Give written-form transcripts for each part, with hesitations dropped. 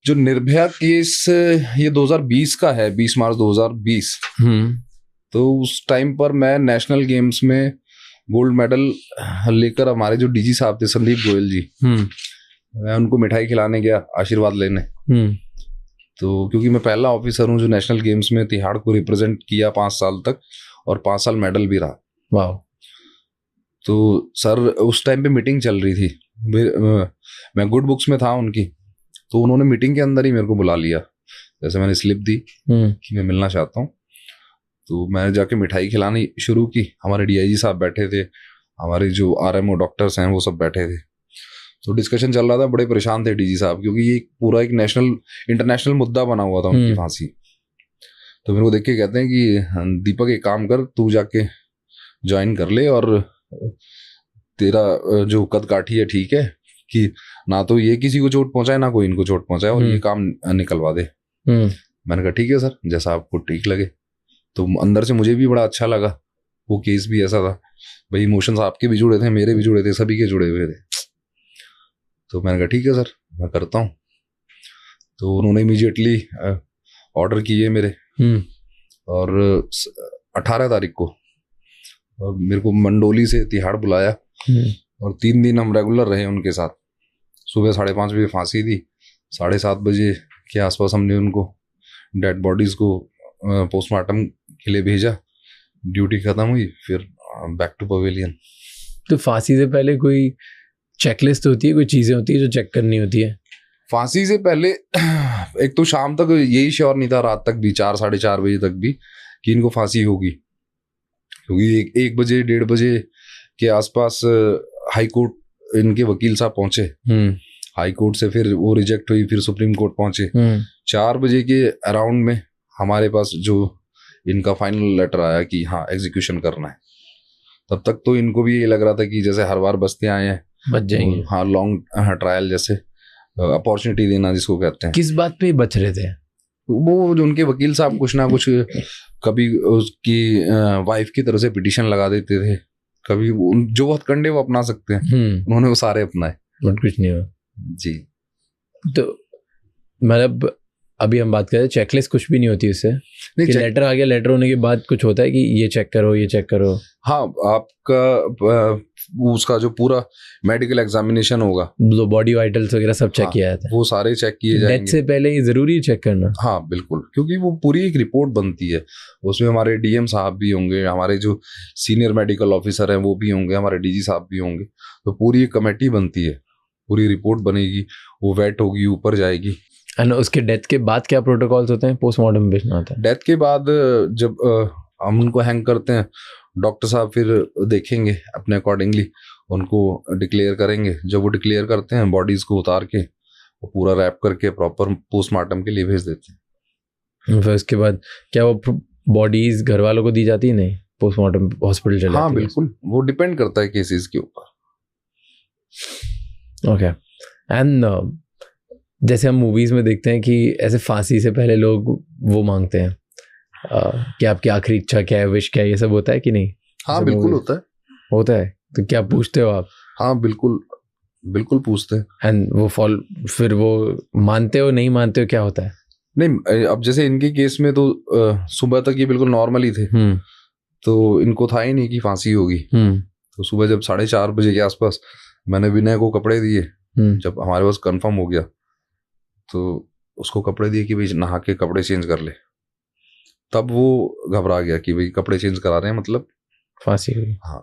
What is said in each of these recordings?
जो निर्भया केस ये 2020 का है, 20 मार्च 2020। तो उस टाइम पर मैं नेशनल गेम्स में गोल्ड मेडल लेकर हमारे जो डीजी साहब थे संदीप गोयल जी, मैं उनको मिठाई खिलाने गया, आशीर्वाद लेने। तो क्योंकि मैं पहला ऑफिसर हूँ जो नेशनल गेम्स में तिहाड़ को रिप्रेजेंट किया 5 साल तक, और 5 साल मेडल भी रहा। वाह। तो सर उस टाइम पे मीटिंग चल रही थी, मैं गुड बुक्स में था उनकी, तो उन्होंने मीटिंग के अंदर ही मेरे को बुला लिया। जैसे मैंने स्लिप दी कि मैं मिलना चाहता हूँ, तो मैंने जाके मिठाई खिलानी शुरू की। हमारे डीआईजी साहब बैठे थे, हमारे जो आरएमओ डॉक्टर्स हैं वो सब बैठे थे। तो डिस्कशन चल रहा था, बड़े परेशान थे डीजी साहब, क्योंकि ये पूरा एक इंटरनेशनल मुद्दा बना हुआ था उनकी फांसी। तो मेरे को देख के कहते हैं कि दीपक एक काम कर, तू जाके ज्वाइन कर ले, और तेरा जो कद काठी है ठीक है कि ना तो ये किसी को चोट पहुंचाए ना कोई इनको चोट पहुंचाए, और ये काम निकलवा दे। मैंने कहा ठीक है सर, जैसा आपको ठीक लगे। तो अंदर से मुझे भी बड़ा अच्छा लगा। वो केस भी ऐसा था भाई, इमोशंस आपके भी जुड़े थे, मेरे भी जुड़े थे, सभी के जुड़े हुए थे। तो मैंने कहा ठीक है सर, मैं करता हूँ। तो उन्होंने इमीडिएटली ऑर्डर किए मेरे, और 18 तारीख को और मेरे को मंडोली से तिहाड़ बुलाया, और 3 दिन हम रेगुलर रहे उनके साथ। सुबह 5:30 बजे फांसी दी, 7:30 बजे के आसपास हमने उनको डेड बॉडीज को पोस्टमार्टम के लिए भेजा। ड्यूटी खत्म हुई, फिर बैक टू पवेलियन। तो फांसी से पहले कोई चेकलिस्ट होती है, कोई चीज़ें होती है जो चेक करनी होती है? फांसी से पहले एक तो शाम तक यही श्योर नहीं था, रात तक भी 4 साढ़े 4 बजे तक भी, कि इनको फांसी होगी। क्योंकि 1 बजे 1:30 बजे के आसपास हाई कोर्ट इनके वकील साहब पहुंचे, हाई कोर्ट से फिर वो रिजेक्ट हुई, फिर सुप्रीम कोर्ट पहुंचे। 4 बजे के अराउंड में हमारे पास जो इनका फाइनल लेटर आया कि हाँ एग्जीक्यूशन करना है। तब तक तो इनको भी ये लग रहा था कि जैसे हर बार बचते आए हैं, बच जाएंगे। हाँ, लॉन्ग ट्रायल जैसे अपॉर्चुनिटी देना जिसको कहते हैं। किस बात पे बच रहे थे वो? जो उनके वकील साहब कुछ ना कुछ, कभी उसकी वाइफ की तरफ से पिटीशन लगा देते थे, कभी जो बहुत कंडे वो अपना सकते हैं, उन्होंने वो सारे अपनाए, बट कुछ नहीं हुआ जी। तो मतलब अभी हम बात करें चेकलिस्ट, कुछ भी नहीं होती उससे? कि लेटर आ गया, लेटर होने के बाद कुछ होता है कि ये चेक करो, ये चेक करो? हाँ, आपका उसका जो पूरा मेडिकल एग्जामिनेशन होगा, जो बॉडी वाइटल्स वगैरह सब चेक किया जाता है, वो सारे चेक किए जाएंगे। डेथ से पहले ये जरूरी है चेक करना? हाँ बिल्कुल, क्योंकि वो पूरी एक रिपोर्ट बनती है, उसमें हमारे डीएम साहब भी होंगे, हमारे जो सीनियर मेडिकल ऑफिसर हैं वो भी होंगे, हमारे डीजी साहब भी होंगे। तो पूरी एक कमेटी बनती है, पूरी रिपोर्ट बनेगी, वो वेट होगी, ऊपर जाएगी। एंड उसके डेथ के बाद क्या प्रोटोकॉल्स होते हैं? पोस्टमार्टम भेजना होता है। डेथ के बाद जब हम उनको हैंग करते हैं, डॉक्टर साहब फिर देखेंगे अपने अकॉर्डिंगली, उनको डिक्लेयर करेंगे। जब वो डिक्लेयर करते हैं, बॉडीज को उतार के वो पूरा रैप करके प्रॉपर पोस्टमार्टम के लिए भेज देते हैं। फिर उसके बाद क्या वो बॉडीज घर वालों को दी जाती है? नहीं, पोस्टमार्टम हॉस्पिटल चले? हाँ बिल्कुल, वो डिपेंड करता है केसेस के ऊपर। ओके। एंड जैसे हम मूवीज में देखते हैं कि ऐसे फांसी से पहले लोग वो मांगते हैं कि आपकी आखिरी इच्छा क्या है, विश क्या है, ये सब होता है कि नहीं? हाँ बिल्कुल होता है। तो क्या पूछते हो आप? हाँ बिल्कुल पूछते हैं। एंड वो फिर वो मानते हो, नहीं मानते हो, क्या होता है? नहीं, अब जैसे इनके केस में तो सुबह तक ये बिल्कुल नॉर्मल ही थे, तो इनको था ही नहीं कि फांसी होगी। तो सुबह जब 4:30 बजे के आसपास मैंने विनय को कपड़े दिए, जब हमारे पास कंफर्म हो गया तो उसको कपड़े दिए कि भाई नहा के कपड़े चेंज कर ले। तब वो घबरा गया कि भाई कपड़े चेंज करा रहे हैं, मतलब फांसी हुई। हाँ।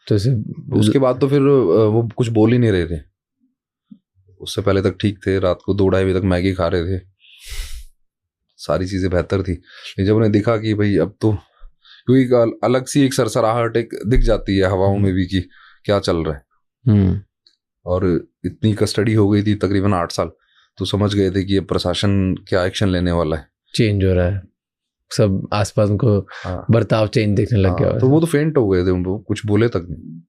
तो उसके बाद तो फिर वो कुछ बोल ही नहीं रहे थे। उससे पहले तक ठीक थे, रात को 2-2:30 बजे तक मैगी खा रहे थे, सारी चीजें बेहतर थी। लेकिन जब उन्हें दिखा कि भाई अब तो, क्योंकि अलग सी एक सरसराहट एक दिख जाती है हवाओं में भी कि क्या चल रहा है। और इतनी कस्टडी हो गई थी तकरीबन 8 साल, तो समझ गए थे कि ये प्रशासन क्या एक्शन लेने वाला है, चेंज हो रहा है, सब आसपास उनको बर्ताव चेंज देखने लग गया। तो वो तो फेंट हो गए थे, वो कुछ बोले तक नहीं।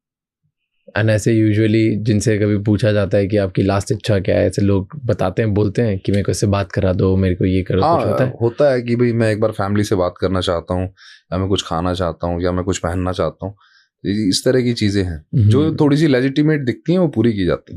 एंड ऐसे यूजुअली जिनसे कभी पूछा जाता है कि आपकी लास्ट इच्छा क्या है, ऐसे लोग बताते हैं, बोलते हैं कि मेरे को इससे बात करा दो, मेरे को ये करो। कुछ होता है कि भाई मैं एक बार फैमिली से बात करना चाहता हूँ, या मैं कुछ खाना चाहता हूँ, या मैं कुछ पहनना चाहता हूँ। इस तरह की चीजें हैं जो थोड़ी सी लेजिटिमेट दिखती हैं, वो पूरी की जाती हैं।